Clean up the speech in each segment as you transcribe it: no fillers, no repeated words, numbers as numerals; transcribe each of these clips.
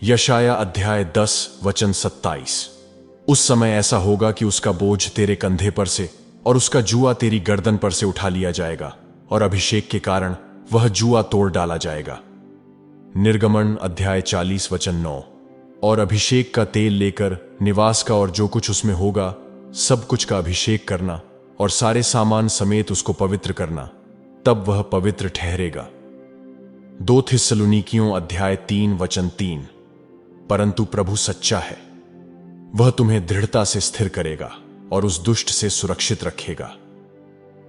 यशाया अध्याय 10 वचन 27। उस समय ऐसा होगा कि उसका बोझ तेरे कंधे पर से और उसका जुआ तेरी गर्दन पर से उठा लिया जाएगा और अभिषेक के कारण वह जुआ तोड़ डाला जाएगा। निर्गमन अध्याय 40 वचन 9। और अभिषेक का तेल लेकर निवास का और जो कुछ उसमें होगा सब कुछ का अभिषेक करना और सारे सामान समेत उसको पवित्र करना, तब वह पवित्र ठहरेगा। 2 थिस्सलुनीकियों अध्याय 3 वचन 3। परंतु प्रभु सच्चा है, वह तुम्हें दृढ़ता से स्थिर करेगा और उस दुष्ट से सुरक्षित रखेगा।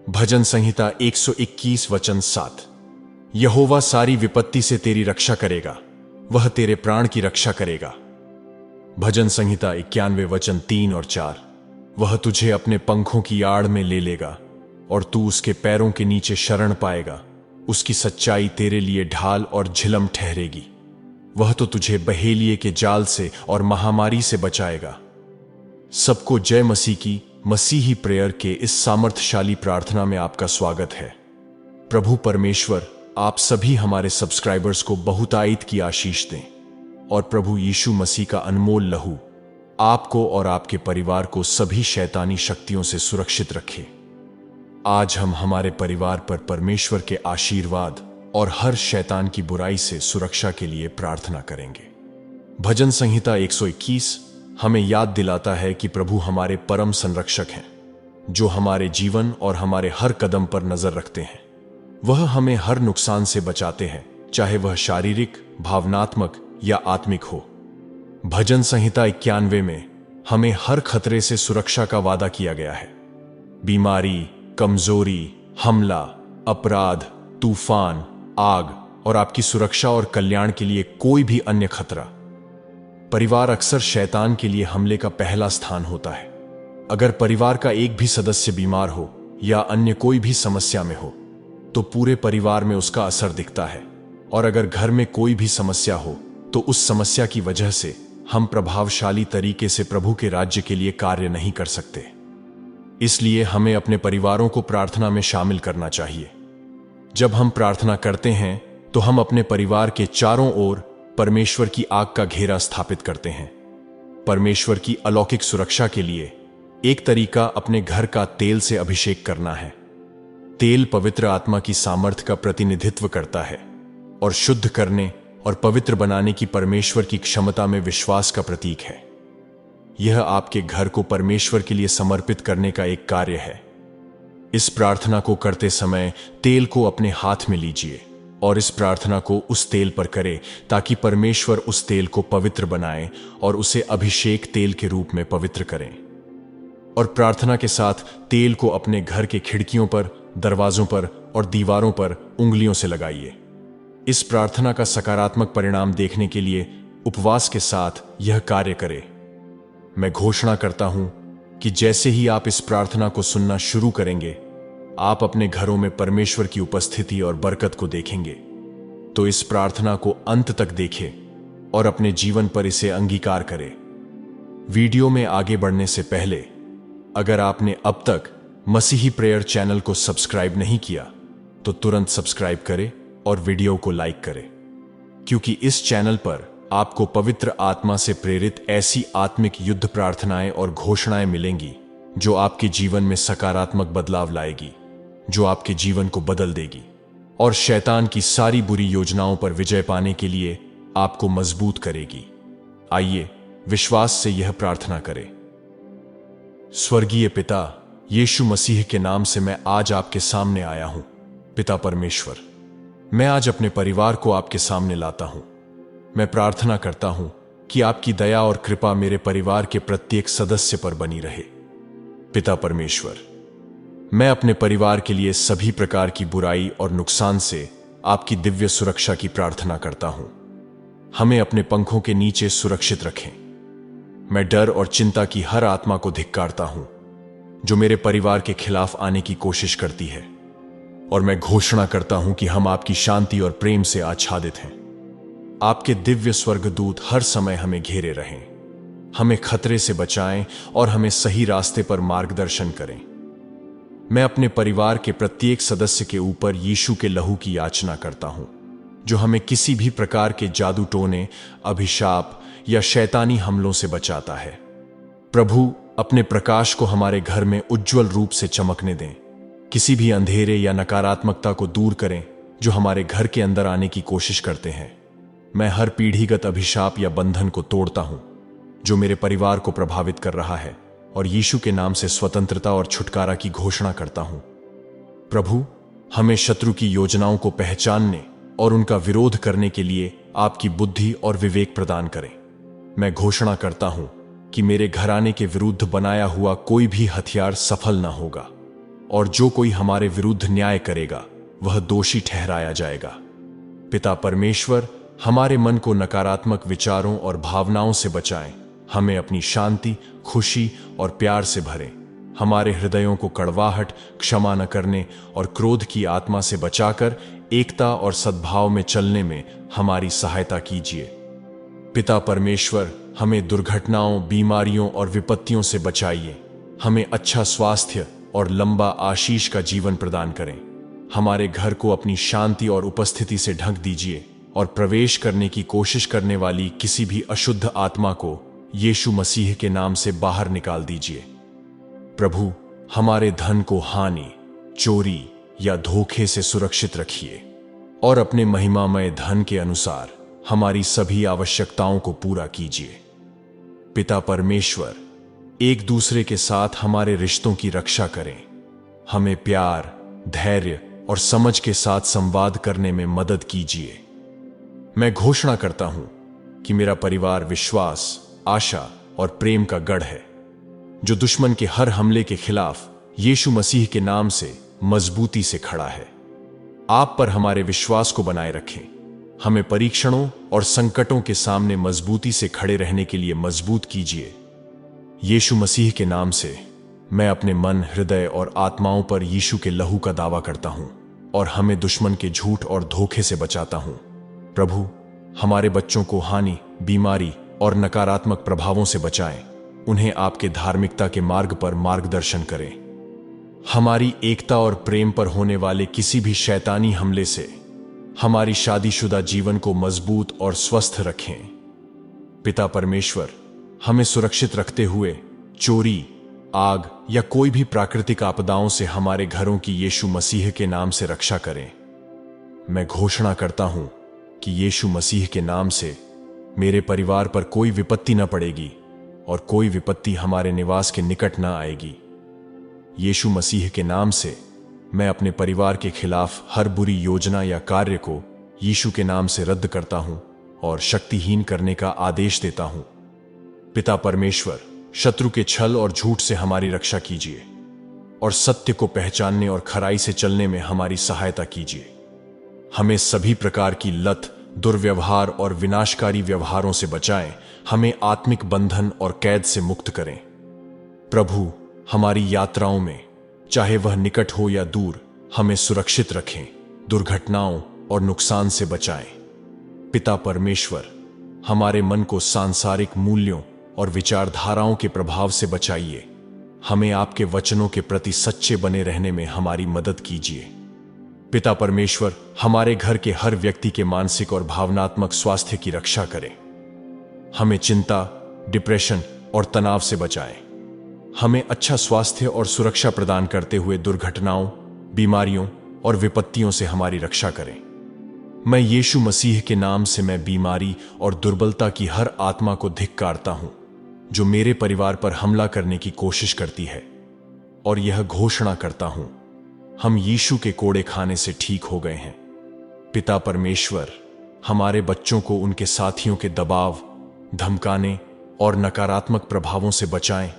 भजन संहिता 121 वचन 7। यहोवा सारी विपत्ति से तेरी रक्षा करेगा, वह तेरे प्राण की रक्षा करेगा। भजन संहिता 91 वचन 3 और 4। वह तुझे अपने पंखों की आड़ में ले लेगा और तू उसके पैरों के नीचे शरण पाएगा। उसकी सच्चाई तेरे लिए ढाल और झिलम ठहरेगी। वह तो तुझे बहेलिए के जाल से और महामारी से बचाएगा। सबको जय मसीह की मसीही प्रेयर के इस सामर्थ्यशाली प्रार्थना में आपका स्वागत है। प्रभु परमेश्वर आप सभी हमारे सब्सक्राइबर्स को बहुतायत की आशीष दें और प्रभु यीशु मसीह का अनमोल लहू आपको और आपके परिवार को सभी शैतानी शक्तियों से सुरक्षित रखे। आज हम हमारे परिवार पर परमेश्वर के आशीर्वाद और हर शैतान की बुराई से सुरक्षा के लिए प्रार्थना करेंगे। भजन संहिता 121 हमें याद दिलाता है कि प्रभु हमारे परम संरक्षक हैं, जो हमारे जीवन और हमारे हर कदम पर नजर रखते हैं। वह हमें हर नुकसान से बचाते हैं, चाहे वह शारीरिक, भावनात्मक या आत्मिक हो। भजन संहिता 91 में हमें हर खतरे से सुरक्षा का वादा किया गया है। बीमारी, कमजोरी, हमला, अपराध, तूफान, आग और आपकी सुरक्षा और कल्याण के लिए कोई भी अन्य खतरा। परिवार अक्सर शैतान के लिए हमले का पहला स्थान होता है। अगर परिवार का एक भी सदस्य बीमार हो या अन्य कोई भी समस्या में हो तो पूरे परिवार में उसका असर दिखता है। और अगर घर में कोई भी समस्या हो तो उस समस्या की वजह से हम प्रभावशाली तरीके से प्रभु के राज्य के लिए कार्य नहीं कर सकते। इसलिए हमें अपने परिवारों को प्रार्थना में शामिल करना चाहिए। जब हम प्रार्थना करते हैं तो हम अपने परिवार के चारों ओर परमेश्वर की आग का घेरा स्थापित करते हैं। परमेश्वर की अलौकिक सुरक्षा के लिए एक तरीका अपने घर का तेल से अभिषेक करना है। तेल पवित्र आत्मा की सामर्थ्य का प्रतिनिधित्व करता है और शुद्ध करने और पवित्र बनाने की परमेश्वर की क्षमता में विश्वास का प्रतीक है। यह आपके घर को परमेश्वर के लिए समर्पित करने का एक कार्य है। इस प्रार्थना को करते समय तेल को अपने हाथ में लीजिए और इस प्रार्थना को उस तेल पर करें ताकि परमेश्वर उस तेल को पवित्र बनाए और उसे अभिषेक तेल के रूप में पवित्र करें। और प्रार्थना के साथ तेल को अपने घर के खिड़कियों पर, दरवाजों पर और दीवारों पर उंगलियों से लगाइए। इस प्रार्थना का सकारात्मक परिणाम देखने के लिए उपवास के साथ यह कार्य करें। मैं घोषणा करता हूं कि जैसे ही आप इस प्रार्थना को सुनना शुरू करेंगे, आप अपने घरों में परमेश्वर की उपस्थिति और बरकत को देखेंगे। तो इस प्रार्थना को अंत तक देखें और अपने जीवन पर इसे अंगीकार करें। वीडियो में आगे बढ़ने से पहले अगर आपने अब तक मसीही प्रेयर चैनल को सब्सक्राइब नहीं किया तो तुरंत सब्सक्राइब करें और वीडियो को लाइक करें, क्योंकि इस चैनल पर आपको पवित्र आत्मा से प्रेरित ऐसी आत्मिक युद्ध प्रार्थनाएं और घोषणाएं मिलेंगी जो आपके जीवन में सकारात्मक बदलाव लाएगी, जो आपके जीवन को बदल देगी और शैतान की सारी बुरी योजनाओं पर विजय पाने के लिए आपको मजबूत करेगी। आइए विश्वास से यह प्रार्थना करें। स्वर्गीय पिता, यीशु मसीह के नाम से मैं आज आपके सामने आया हूं। पिता परमेश्वर, मैं आज अपने परिवार को आपके सामने लाता हूं। मैं प्रार्थना करता हूं कि आपकी दया और कृपा मेरे परिवार के प्रत्येक सदस्य पर बनी रहे। पिता परमेश्वर, मैं अपने परिवार के लिए सभी प्रकार की बुराई और नुकसान से आपकी दिव्य सुरक्षा की प्रार्थना करता हूं। हमें अपने पंखों के नीचे सुरक्षित रखें। मैं डर और चिंता की हर आत्मा को धिक्कारता हूं जो मेरे परिवार के खिलाफ आने की कोशिश करती है, और मैं घोषणा करता हूं कि हम आपकी शांति और प्रेम से आच्छादित हैं। आपके दिव्य स्वर्गदूत हर समय हमें घेरे रहें, हमें खतरे से बचाएं और हमें सही रास्ते पर मार्गदर्शन करें। मैं अपने परिवार के प्रत्येक सदस्य के ऊपर यीशु के लहू की याचना करता हूं जो हमें किसी भी प्रकार के जादू टोने, अभिशाप या शैतानी हमलों से बचाता है। प्रभु, अपने प्रकाश को हमारे घर में उज्जवल रूप से चमकने दें। किसी भी अंधेरे या नकारात्मकता को दूर करें जो हमारे घर के अंदर आने की कोशिश करते हैं। मैं हर पीढ़ीगत अभिशाप या बंधन को तोड़ता हूं जो मेरे परिवार को प्रभावित कर रहा है, और यीशु के नाम से स्वतंत्रता और छुटकारा की घोषणा करता हूं। प्रभु, हमें शत्रु की योजनाओं को पहचानने और उनका विरोध करने के लिए आपकी बुद्धि और विवेक प्रदान करें। मैं घोषणा करता हूं कि मेरे घराने के विरुद्ध बनाया हुआ कोई भी हथियार सफल न होगा, और जो कोई हमारे विरुद्ध न्याय करेगा वह दोषी ठहराया जाएगा। पिता परमेश्वर, हमारे मन को नकारात्मक विचारों और भावनाओं से बचाएं। हमें अपनी शांति, खुशी और प्यार से भरें। हमारे हृदयों को कड़वाहट, क्षमा न करने और क्रोध की आत्मा से बचाकर एकता और सद्भाव में चलने में हमारी सहायता कीजिए। पिता परमेश्वर, हमें दुर्घटनाओं, बीमारियों और विपत्तियों से बचाइए। हमें अच्छा स्वास्थ्य और लंबा आशीष का जीवन प्रदान करें। हमारे घर को अपनी शांति और उपस्थिति से ढक दीजिए, और प्रवेश करने की कोशिश करने वाली किसी भी अशुद्ध आत्मा को यीशु मसीह के नाम से बाहर निकाल दीजिए। प्रभु, हमारे धन को हानि, चोरी या धोखे से सुरक्षित रखिए, और अपने महिमामय धन के अनुसार हमारी सभी आवश्यकताओं को पूरा कीजिए। पिता परमेश्वर, एक दूसरे के साथ हमारे रिश्तों की रक्षा करें। हमें प्यार, धैर्य और समझ के साथ संवाद करने में मदद कीजिए। मैं घोषणा करता हूं कि मेरा परिवार विश्वास, आशा और प्रेम का गढ़ है, जो दुश्मन के हर हमले के खिलाफ यीशु मसीह के नाम से मजबूती से खड़ा है। आप पर हमारे विश्वास को बनाए रखें। हमें परीक्षणों और संकटों के सामने मजबूती से खड़े रहने के लिए मजबूत कीजिए। यीशु मसीह के नाम से मैं अपने मन, हृदय और आत्माओं पर यीशु के लहू का दावा करता हूं, और हमें दुश्मन के झूठ और धोखे से बचाता हूं। प्रभु, हमारे बच्चों को हानि, बीमारी और नकारात्मक प्रभावों से बचाएं। उन्हें आपके धार्मिकता के मार्ग पर मार्गदर्शन करें। हमारी एकता और प्रेम पर होने वाले किसी भी शैतानी हमले से हमारी शादीशुदा जीवन को मजबूत और स्वस्थ रखें। पिता परमेश्वर, हमें सुरक्षित रखते हुए चोरी, आग या कोई भी प्राकृतिक आपदाओं से हमारे घरों की यीशु मसीह के नाम से रक्षा करें। मैं घोषणा करता हूं कि यीशु मसीह के नाम से मेरे परिवार पर कोई विपत्ति न पड़ेगी, और कोई विपत्ति हमारे निवास के निकट न आएगी। यीशु मसीह के नाम से मैं अपने परिवार के खिलाफ हर बुरी योजना या कार्य को यीशु के नाम से रद्द करता हूं और शक्तिहीन करने का आदेश देता हूं। पिता परमेश्वर, शत्रु के छल और झूठ से हमारी रक्षा कीजिए, और सत्य को पहचानने और खराई से चलने में हमारी सहायता कीजिए। हमें सभी प्रकार की लत, दुर्व्यवहार और विनाशकारी व्यवहारों से बचाएं। हमें आत्मिक बंधन और कैद से मुक्त करें। प्रभु, हमारी यात्राओं में, चाहे वह निकट हो या दूर, हमें सुरक्षित रखें, दुर्घटनाओं और नुकसान से बचाएं। पिता परमेश्वर, हमारे मन को सांसारिक मूल्यों और विचारधाराओं के प्रभाव से बचाइए। हमें आपके वचनों के प्रति सच्चे बने रहने में हमारी मदद कीजिए। पिता परमेश्वर, हमारे घर के हर व्यक्ति के मानसिक और भावनात्मक स्वास्थ्य की रक्षा करें। हमें चिंता, डिप्रेशन और तनाव से बचाएं। हमें अच्छा स्वास्थ्य और सुरक्षा प्रदान करते हुए दुर्घटनाओं, बीमारियों और विपत्तियों से हमारी रक्षा करें। मैं यीशु मसीह के नाम से मैं बीमारी और दुर्बलता की हर आत्मा को धिक्कारता हूं जो मेरे परिवार पर हमला करने की कोशिश करती है, और यह घोषणा करता हूं, हम यीशु के कोड़े खाने से ठीक हो गए हैं। पिता परमेश्वर, हमारे बच्चों को उनके साथियों के दबाव, धमकाने और नकारात्मक प्रभावों से बचाएं,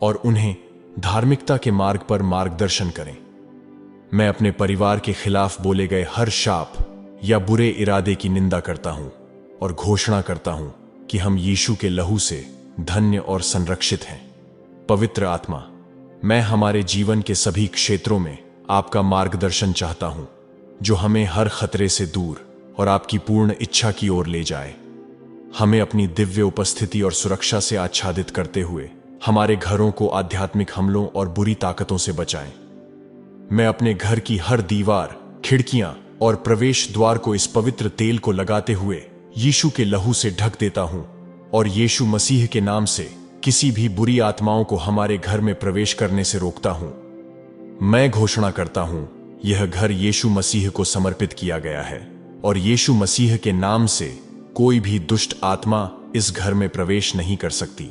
और उन्हें धार्मिकता के मार्ग पर मार्गदर्शन करें। मैं अपने परिवार के खिलाफ बोले गए हर शाप या बुरे इरादे की निंदा करता हूं, और घोषणा करता हूं कि हम यीशु के लहू से धन्य और संरक्षित हैं। पवित्र आत्मा, मैं हमारे जीवन के सभी क्षेत्रों में आपका मार्गदर्शन चाहता हूं, जो हमें हर खतरे से दूर और आपकी पूर्ण इच्छा की ओर ले जाए। हमें अपनी दिव्य उपस्थिति और सुरक्षा से आच्छादित करते हुए हमारे घरों को आध्यात्मिक हमलों और बुरी ताकतों से बचाएं। मैं अपने घर की हर दीवार, खिड़कियां और प्रवेश द्वार को इस पवित्र तेल को लगाते हुए यीशु के लहू से ढक देता हूं और यीशु मसीह के नाम से किसी भी बुरी आत्माओं को हमारे घर में प्रवेश करने से रोकता हूं। मैं घोषणा करता हूं, यह घर यीशु मसीह को समर्पित किया गया है और यीशु मसीह के नाम से कोई भी दुष्ट आत्मा इस घर में प्रवेश नहीं कर सकती।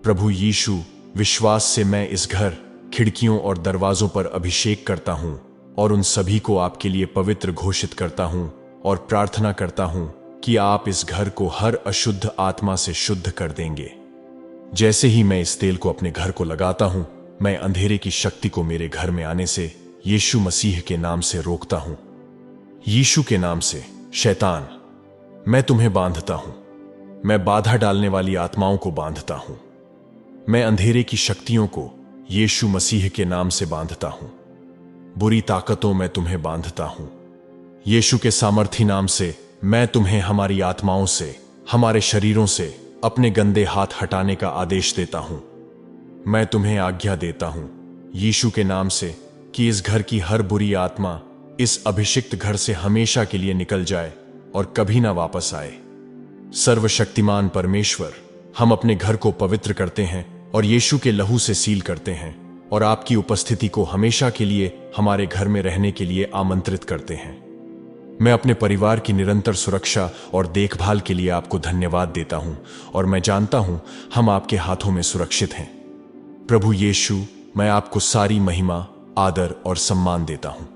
प्रभु यीशु, विश्वास से मैं इस घर, खिड़कियों और दरवाजों पर अभिषेक करता हूं और उन सभी को आपके लिए पवित्र घोषित करता हूं और प्रार्थना करता हूं कि आप इस घर को हर अशुद्ध आत्मा से शुद्ध कर देंगे। जैसे ही मैं इस तेल को अपने घर को लगाता हूं, मैं अंधेरे की शक्ति को मेरे घर में आने से यीशु मसीह के नाम से रोकता हूं। यीशु के नाम से, शैतान, मैं तुम्हें बांधता हूं। मैं बाधा डालने वाली आत्माओं को बांधता हूं। मैं अंधेरे की शक्तियों को यीशु मसीह के नाम से बांधता हूं। बुरी ताकतों में तुम्हें बांधता हूं। यीशु के सामर्थी नाम से मैं तुम्हें हमारी आत्माओं से, हमारे शरीरों से अपने गंदे हाथ हटाने का आदेश देता हूं। मैं तुम्हें आज्ञा देता हूं यीशु के नाम से कि इस घर की हर बुरी आत्मा इस अभिषिक्त घर से हमेशा के लिए निकल जाए और कभी ना वापस आए। सर्वशक्तिमान परमेश्वर, हम अपने घर को पवित्र करते हैं और यीशु के लहू से सील करते हैं और आपकी उपस्थिति को हमेशा के लिए हमारे घर में रहने के लिए आमंत्रित करते हैं। मैं अपने परिवार की निरंतर सुरक्षा और देखभाल के लिए आपको धन्यवाद देता हूं और मैं जानता हूं हम आपके हाथों में सुरक्षित हैं। प्रभु यीशु, मैं आपको सारी महिमा, आदर और सम्मान देता हूं।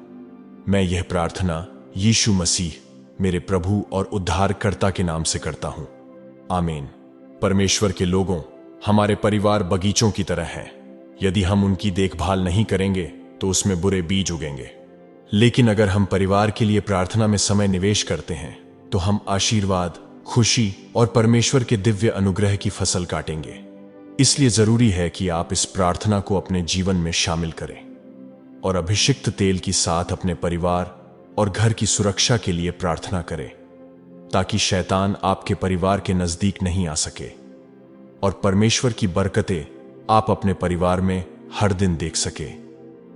मैं यह प्रार्थना यीशु मसीह, मेरे प्रभु और उद्धारकर्ता के नाम से करता हूं। आमीन। परमेश्वर के लोगों, हमारे परिवार बगीचों की तरह है। यदि हम उनकी देखभाल नहीं करेंगे तो उसमें बुरे बीज उगेंगे, लेकिन अगर हम परिवार के लिए प्रार्थना में समय निवेश करते हैं तो हम आशीर्वाद, खुशी और परमेश्वर के दिव्य अनुग्रह की फसल काटेंगे। इसलिए जरूरी है कि आप इस प्रार्थना को अपने जीवन में शामिल करें और अभिषिक्त तेल के साथ अपने परिवार और घर की सुरक्षा के लिए प्रार्थना करें, ताकि शैतान आपके परिवार के नजदीक नहीं आ सके और परमेश्वर की बरकतें आप अपने परिवार में हर दिन देख सके।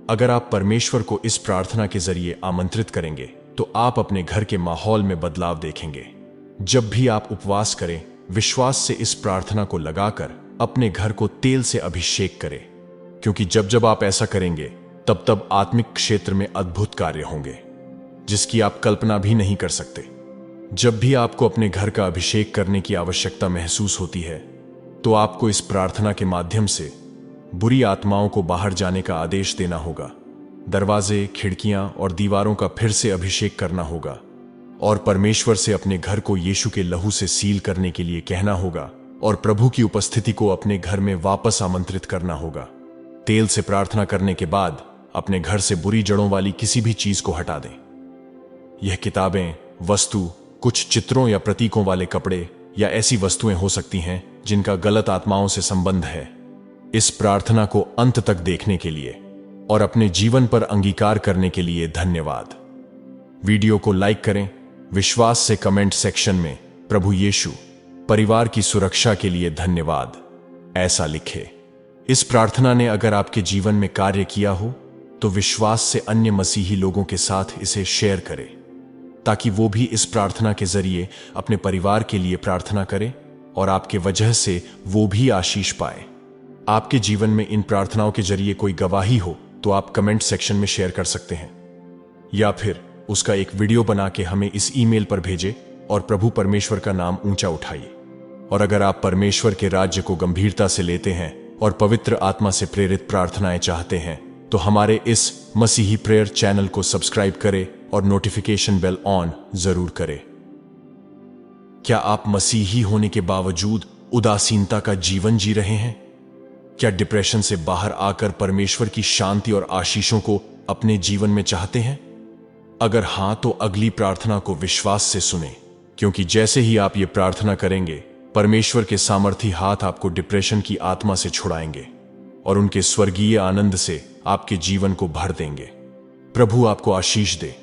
अगर आप परमेश्वर को इस प्रार्थना के जरिए आमंत्रित करेंगे तो आप अपने घर के माहौल में बदलाव देखेंगे। जब भी आप उपवास करें, विश्वास से इस प्रार्थना को लगाकर अपने घर को तेल से अभिषेक करें, क्योंकि जब जब आप ऐसा करेंगे तब तब आत्मिक क्षेत्र में अद्भुत कार्य होंगे जिसकी आप कल्पना भी नहीं कर सकते। जब भी आपको अपने घर का अभिषेक करने की आवश्यकता महसूस होती है तो आपको इस प्रार्थना के माध्यम से बुरी आत्माओं को बाहर जाने का आदेश देना होगा। दरवाजे, खिड़कियां और दीवारों का फिर से अभिषेक करना होगा और परमेश्वर से अपने घर को यीशु के लहू से सील करने के लिए कहना होगा और प्रभु की उपस्थिति को अपने घर में वापस आमंत्रित करना होगा। तेल से प्रार्थना करने के बाद अपने घर से बुरी जड़ों वाली किसी भी चीज को हटा दें। यह किताबें, वस्तु, कुछ चित्रों या प्रतीकों वाले कपड़े या ऐसी वस्तुएं हो सकती हैं जिनका गलत आत्माओं से संबंध है। इस प्रार्थना को अंत तक देखने के लिए और अपने जीवन पर अंगीकार करने के लिए धन्यवाद। वीडियो को लाइक करें। विश्वास से कमेंट सेक्शन में प्रभु यीशु, परिवार की सुरक्षा के लिए धन्यवाद ऐसा लिखे। इस प्रार्थना ने अगर आपके जीवन में कार्य किया हो तो विश्वास से अन्य मसीही लोगों के साथ इसे शेयर करें, ताकि वो भी इस प्रार्थना के जरिए अपने परिवार के लिए प्रार्थना करें और आपके वजह से वो भी आशीष पाए। आपके जीवन में इन प्रार्थनाओं के जरिए कोई गवाही हो तो आप कमेंट सेक्शन में शेयर कर सकते हैं या फिर उसका एक वीडियो बना के हमें इस ईमेल पर भेजें और प्रभु परमेश्वर का नाम ऊंचा उठाइए। और अगर आप परमेश्वर के राज्य को गंभीरता से लेते हैं और पवित्र आत्मा से प्रेरित प्रार्थनाएं चाहते हैं तो हमारे इस मसीही प्रेयर चैनल को सब्सक्राइब करें और नोटिफिकेशन बेल ऑन जरूर करें। क्या आप मसीही होने के बावजूद उदासीनता का जीवन जी रहे हैं? क्या डिप्रेशन से बाहर आकर परमेश्वर की शांति और आशीषों को अपने जीवन में चाहते हैं? अगर हां तो अगली प्रार्थना को विश्वास से सुने, क्योंकि जैसे ही आप ये प्रार्थना करेंगे परमेश्वर के सामर्थी हाथ आपको डिप्रेशन की आत्मा से छुड़ाएंगे और उनके स्वर्गीय आनंद से आपके जीवन को भर देंगे। प्रभु आपको आशीष दे।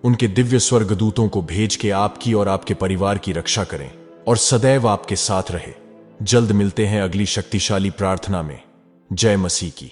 उनके दिव्य स्वर्गदूतों को भेज के आपकी और आपके परिवार की रक्षा करें और सदैव आपके साथ रहे। जल्द मिलते हैं अगली शक्तिशाली प्रार्थना में। जय मसीह की।